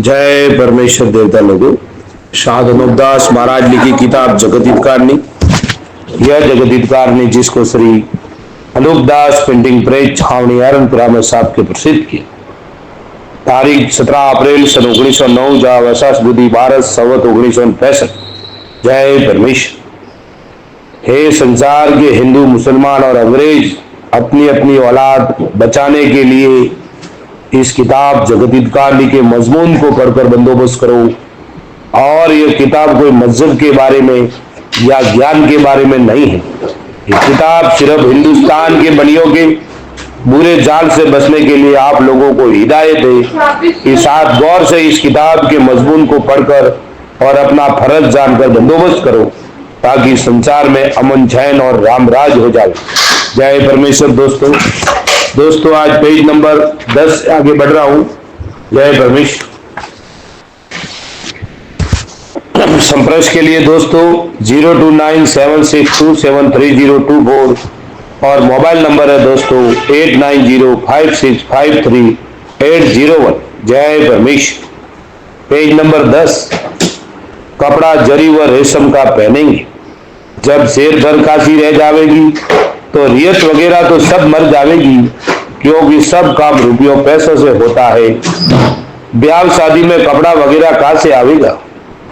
जय परमेश्वर देवता लोगों। शाह धनुकदास महाराज लिखी किताब जगत हितकारनी। यह जगत हितकारनी जिसको श्री अनूपदास प्रिंटिंग प्रेस छावनी एरनपुरा में साहब के प्रसिद्ध किया। तारीख 17 अप्रैल सन 1909 जा वसास बुद्धि भारत संवत 1965। जय परमेश्वर। हे संसार के हिंदू मुसलमान और अंग्रेज अपनी अपनी औलाद बचाने के लिए इस किताब जगत हितकारनी के मजमून को पढ़कर बंदोबस्त करो। और यह किताब कोई मजहब के बारे में या ज्ञान के बारे में नहीं है। ये किताब सिर्फ हिंदुस्तान के बनियों के बुरे जाल से बचने के लिए आप लोगों को हिदायत है। इस साथ गौर से इस किताब के मजमून को पढ़कर और अपना फर्ज जानकर बंदोबस्त करो ताकि संसार में अमन चैन और राम राज हो जाए। जय परमेश्वर। दोस्तों आज पेज नंबर 10 से आगे बढ़ रहा हूं। जय परमेश्वर। संपर्क के लिए दोस्तों 029762730224 और मोबाइल नंबर है दोस्तों 8905653801। जय परमेश्वर। Page number 10। कपड़ा जरी व रेशम का पहनेंगे। जब शेर धर काशी रह जावेगी तो रियत वगैरह तो सब मर जावेगी, क्योंकि सब काम रुपयों पैसों से होता है। ब्याह शादी में कपड़ा वगैरह कहां से आवेगा,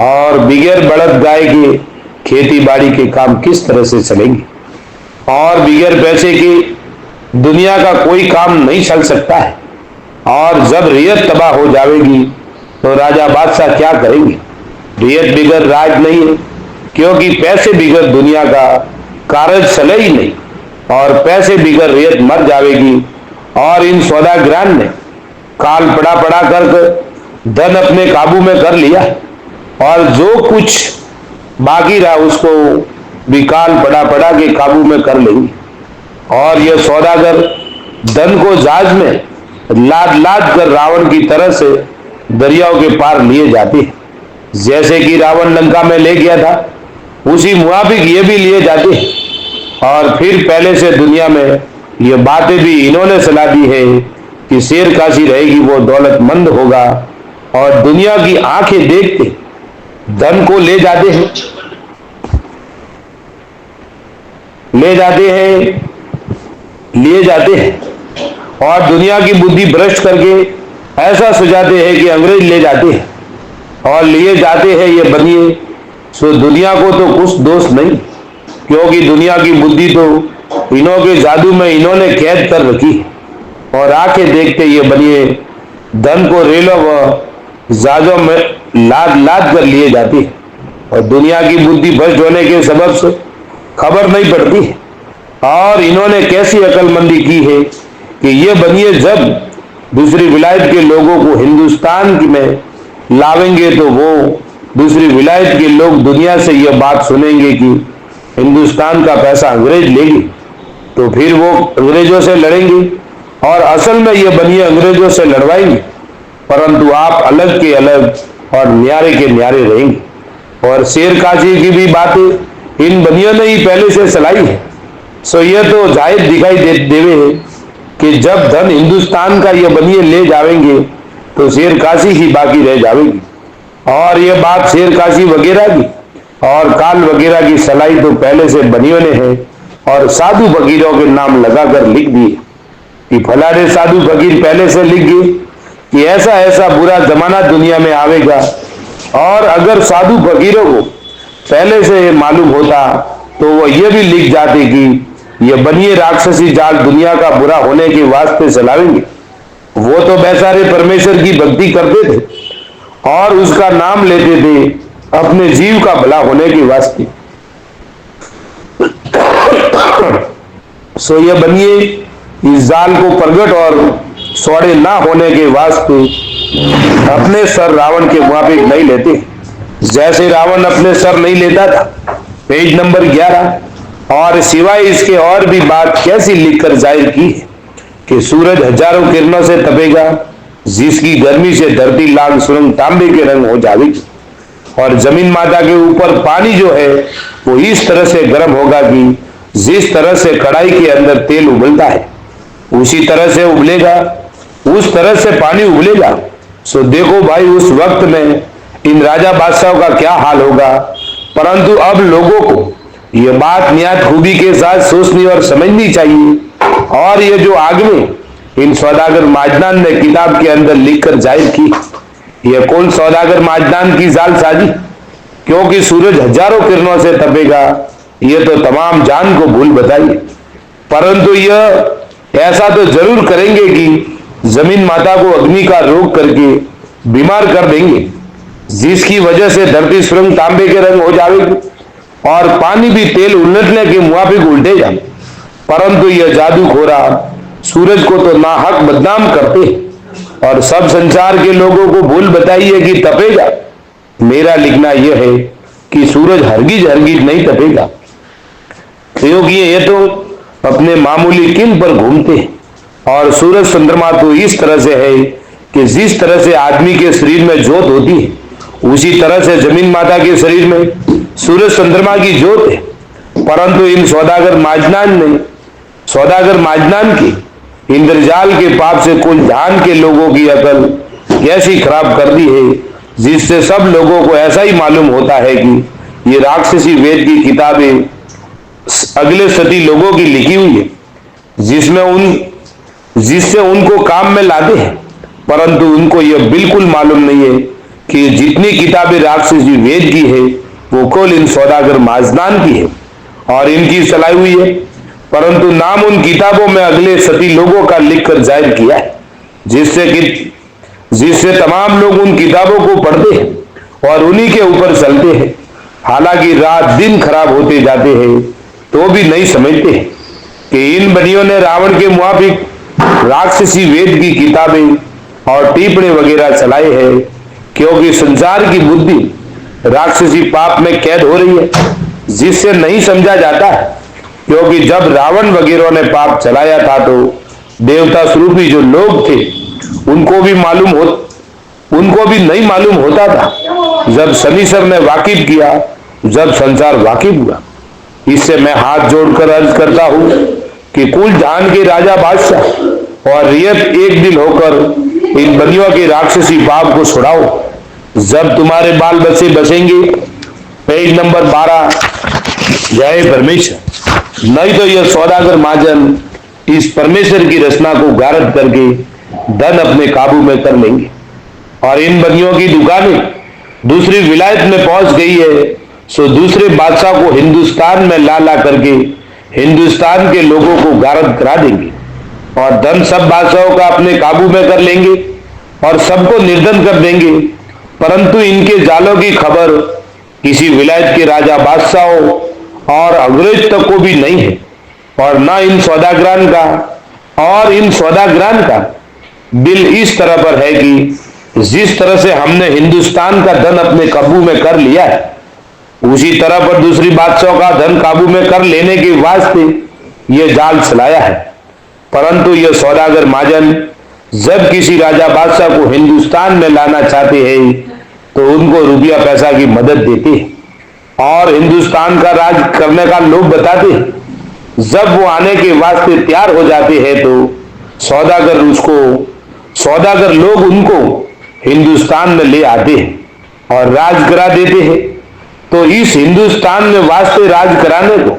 और बिगैर बड़द गाय के खेती बाड़ी के काम किस तरह से चलेंगे, और बिगैर पैसे के दुनिया का कोई काम नहीं चल सकता है। और जब रियत तबाह हो जाएगी तो राजा बादशाह क्या करेंगे। रियत बिगैर राज नहीं है, क्योंकि पैसे बिगैर दुनिया का कार्य चले ही नहीं, और पैसे बिगैर रियत मर जाएगी। और इन सौदागरान ने काल पड़ा कर धन अपने काबू में कर लिया, और जो कुछ बाकी रहा उसको भी काल पड़ा के काबू में कर लेंगे। और यह सौदागर धन को जहाज में लाद कर रावण की तरह से दरियाओं के पार लिए जाते हैं। जैसे कि रावण लंका में ले गया था, उसी मुआबिक ये भी लिए जाते हैं। और फिर पहले से दुनिया में ये बातें भी इन्होंने सलाह दी है कि शेर काशी रहेगी वो दौलतमंद होगा, और दुनिया की आंखें देखते धन को ले जाते हैं और दुनिया की बुद्धि भ्रष्ट करके ऐसा सुझाते हैं कि अंग्रेज ले जाते हैं और लिए जाते हैं ये बनिए। सो दुनिया को तो कुछ दोष नहीं, क्योंकि दुनिया की बुद्धि तो इन्हों के जादू में इन्होंने कैद कर रखी है। और आंखें देखते ये बनिए धन को रेलों व जहाजों में लाद कर लिए जाती है, और दुनिया की बुद्धि भ्रष्ट होने के सबब से खबर नहीं पड़ती है। और इन्होंने कैसी अकलमंदी की है कि ये बनिए जब दूसरी विलायत के लोगों को हिंदुस्तान में लावेंगे तो वो दूसरी विलायत के लोग दुनिया से यह बात सुनेंगे कि हिंदुस्तान का पैसा अंग्रेज लेंगे, तो फिर वो अंग्रेजों से लड़ेंगे, और असल में ये बनिए अंग्रेजों से लड़वाएंगे, परंतु आप अलग के अलग और न्यारे के न्यारे रहेंगे। और शेर काशी की भी बातें इन बनियों ने ही पहले से चलाई है। सो यह तो जाहिर दिखाई देवे है कि जब धन हिंदुस्तान का ये बनिए ले जाएंगे तो शेर काशी ही बाकी रह जाएगी। और यह बात शेर काशी वगैरह की और काल वगैरह की सलाई तो पहले से बनियों ने है, और साधु फकीरों के नाम लगाकर लिख दिए कि फलाने साधु फकीर पहले से लिख दिए कि ऐसा ऐसा बुरा जमाना दुनिया में आवेगा। और अगर साधु फकीरों को पहले से मालूम होता तो वो ये भी लिख जाते कि ये बनिए राक्षसी जाल दुनिया का बुरा होने के वास्ते चलावेंगे। वो तो बेचारे परमेश्वर की भक्ति करते थे और उसका नाम लेते थे अपने जीव का भला होने के वास्ते। सो ये बनिए इस जाल को प्रगट और सौड़े ना होने के वास्ते अपने सर रावण के मुआबिक नहीं लेते, जैसे रावण अपने सर नहीं लेता था। Page number 11। और सिवाय इसके और भी बात कैसी लिखकर जाहिर की है कि सूरज हजारों किरणों से तपेगा, जिसकी गर्मी से धरती लाल सुरंग तांबे के रंग हो जाएगी, और जमीन माता के ऊपर पानी जो है वो इस तरह से गर्म होगा कि जिस तरह से कढ़ाई के अंदर तेल उबलता है उसी तरह से उबलेगा, उस तरह से पानी उबलेगा। सो देखो भाई उस वक्त में इन राजा बादशाहों का क्या हाल होगा। परंतु अब लोगों को यह बात निहायत खूबी के साथ सोचनी और समझनी चाहिए। और ये जो आग में इन सौदागर माजदान ने किताब के अंदर लिखकर जाहिर की, यह कौन सौदागर माजदान की जाल साजी, क्योंकि सूरज हजारों किरणों से तपेगा, यह तो तमाम जान को भूल बताइए। परंतु यह ऐसा तो जरूर करेंगे कि जमीन माता को अग्नि का रोग करके बीमार कर देंगे, जिसकी वजह से धरती सुरंग तांबे के रंग हो जाएगी और पानी भी तेल उलटने के मुआफिक उल्टे जाए। परंतु यह जादूखोरा सूरज को तो नाहक बदनाम करते और सब संसार के लोगों को भूल बताइए कि तपेगा। मेरा लिखना यह है कि सूरज हरगिज हरगिज नहीं तपेगा, क्योंकि ये तो अपने मामूली किन पर घूमते हैं। और सूरज चंद्रमा तो इस तरह से है कि जिस तरह से आदमी के शरीर में जोत होती है, उसी तरह से जमीन माता के शरीर में सूरज चंद्रमा की जोत है। परंतु इन सौदागर माजनान की इंद्रजाल के पाप से कुल जहान के लोगों की अकल कैसी खराब कर दी है, जिससे सब लोगों को ऐसा ही मालूम होता है कि ये राक्षसी वेद की किताबें अगले सदी लोगों की लिखी हुई है, जिससे उनको काम में लाते हैं। परंतु उनको यह बिल्कुल मालूम नहीं है कि जितनी किताबें राक्षसी वेद की है वो केवल इन सौदागर माजदान की है और इनकी चलाई हुई है। परंतु नाम उन किताबों में अगले सती लोगों का लिखकर जाहिर किया है, जिससे तमाम लोग उन किताबों को पढ़ते हैं और उन्हीं के ऊपर चलते हैं। हालांकि रात दिन खराब होते जाते हैं तो भी नहीं समझते कि इन बनियों ने रावण के मुआफिक राक्षसी वेद की किताबें और टिप्पणी वगैरह चलाए हैं, क्योंकि संसार की बुद्धि राक्षसी पाप में कैद हो रही है, जिससे नहीं समझा जाता है। क्योंकि जब रावण वगैरह ने पाप चलाया था तो देवता स्वरूपी जो लोग थे उनको भी नहीं मालूम होता था। जब शनिश्चर ने वाकिफ किया, जब संसार वाकिफ हुआ। इससे मैं हाथ जोड़कर अर्ज करता हूं कि कुल जहान के राजा बादशाह और रियत एक दिल होकर इन बनियों के राक्षसी पाप को छुड़ाओ। जब तुम्हारे बाल बच्चे बचेंगे, पेज नंबर 12, जय परमेश्वर। नहीं तो यह सौदागर महाजन इस परमेश्वर की रचना को गारद करके धन अपने काबू में कर लेंगे और इन बनियों की दुकानें दूसरी विलायत में पहुंच गई है, सो दूसरे बादशाह को हिंदुस्तान में ला करके हिंदुस्तान के लोगों को गारद करा देंगे और धन सब बादशाहों का अपने काबू में कर लेंगे और सबको निर्धन कर देंगे। परंतु इनके जालों की खबर किसी विलायत के राजा बादशाहों और अंग्रेज तक को भी नहीं है और ना इन सौदागरान का दिल इस तरह पर है कि जिस तरह से हमने हिंदुस्तान का धन अपने काबू में कर लिया है, उसी तरह पर दूसरी बादशाहों का धन काबू में कर लेने के वास्ते यह जाल चलाया है। परंतु यह सौदागर महाजन जब किसी राजा बादशाह को हिंदुस्तान में लाना चाहते हैं तो उनको रुपया पैसा की मदद देते हैं और हिंदुस्तान का राज करने का लोभ बताते हैं। जब वो आने के वास्ते तैयार हो जाते हैं तो सौदागर लोग उनको हिंदुस्तान में ले आते हैं और राज करा देते हैं। तो इस हिंदुस्तान में वास्ते राज कराने को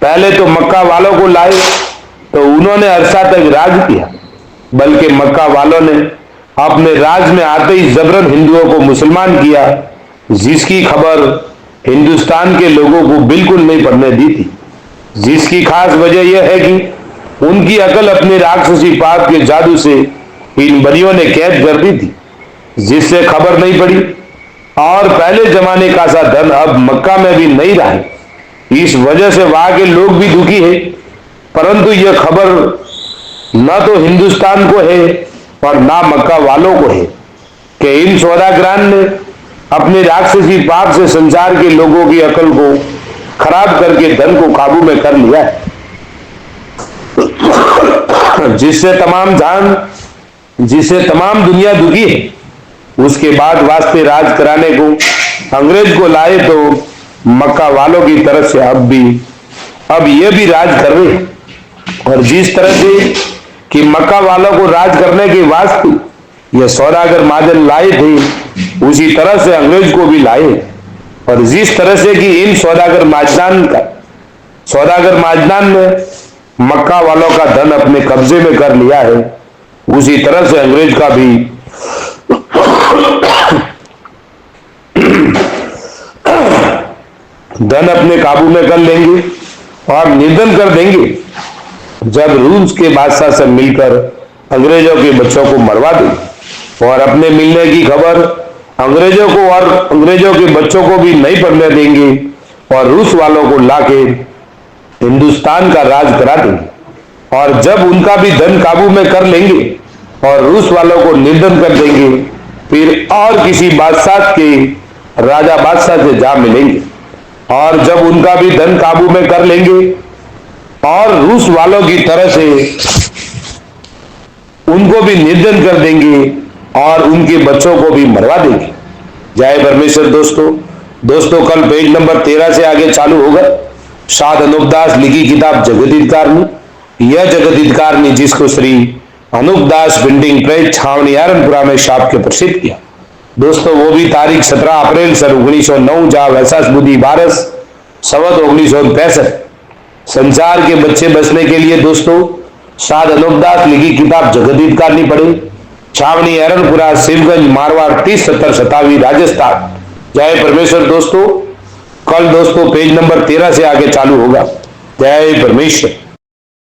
पहले तो मक्का वालों को लाए तो उन्होंने अरसा तक राज किया, बल्कि मक्का वालों ने अपने राज में आते ही जबरन हिंदुओं को मुसलमान किया, जिसकी खबर हिंदुस्तान के लोगों को बिल्कुल नहीं पड़ने दी थी। जिसकी खास वजह यह है कि उनकी अकल अपने राक्षसी पाप के जादू से इन बनियों ने कैद कर दी थी, जिससे खबर नहीं पड़ी और पहले जमाने का सा धन अब मक्का में भी नहीं रहा है। इस वजह से वहां के लोग भी दुखी है। परंतु यह खबर न तो हिंदुस्तान को है और ना मक्का वालों को है कि इन सौदागरान ने अपने राक्षसी पाप से संसार के लोगों की अकल को खराब करके धन को काबू में कर लिया है, जिससे तमाम दुनिया दुखी है। उसके बाद वास्ते राज कराने को अंग्रेज को लाए तो मक्का वालों की तरफ से अब ये भी राज कर रहे हैं। और जिस तरह से कि मक्का वालों को राज करने के वास्ते यह सौदागर महाजन लाए थे उसी तरह से अंग्रेज को भी लाए, और जिस तरह से कि इन सौदागर महाजनान ने मक्का वालों का धन अपने कब्जे में कर लिया है, उसी तरह से अंग्रेज का भी धन अपने काबू में कर लेंगे और निर्धन कर देंगे जब रूस के बादशाह से मिलकर अंग्रेजों के बच्चों को मरवा देंगे, और अपने मिलने की खबर अंग्रेजों को और अंग्रेजों के बच्चों को भी नहीं पड़ने देंगे, और रूस वालों को लाके हिंदुस्तान का राज करा देंगे, और जब उनका भी धन काबू में कर लेंगे और रूस वालों को निर्धन कर देंगे, फिर और किसी बादशाह के राजा बादशाह से जा मिलेंगे, और जब उनका भी धन काबू में कर लेंगे और रूस वालों की तरह से उनको भी निर्धन कर देंगे और उनके बच्चों को भी मरवा देंगे। जय परमेश्वर। दोस्तों कल पेज नंबर 13 से आगे चालू होगा। साध अनूपदास लिखी किताब जगदीतकारनी। यह जगदीतकारनी जिसको श्री अनूपदास प्रिंटिंग प्रेस छावनी आरनपुरा में छाप के प्रसिद्ध किया। दोस्तों वो भी तारीख 17 अप्रैल सन 1909 जहाँ वैसाख बुद्धि 12 संवत 1965। संसार के बच्चे बचने के लिए दोस्तों साध अनूपदास लिखी किताब जगदीतकारनी पढ़े। छावनी अरनपुरा शिवगंज मारवाड़ 3070 राजस्थान। जय परमेश्वर। दोस्तों कल पेज नंबर 13 से आगे चालू होगा। जय परमेश्वर।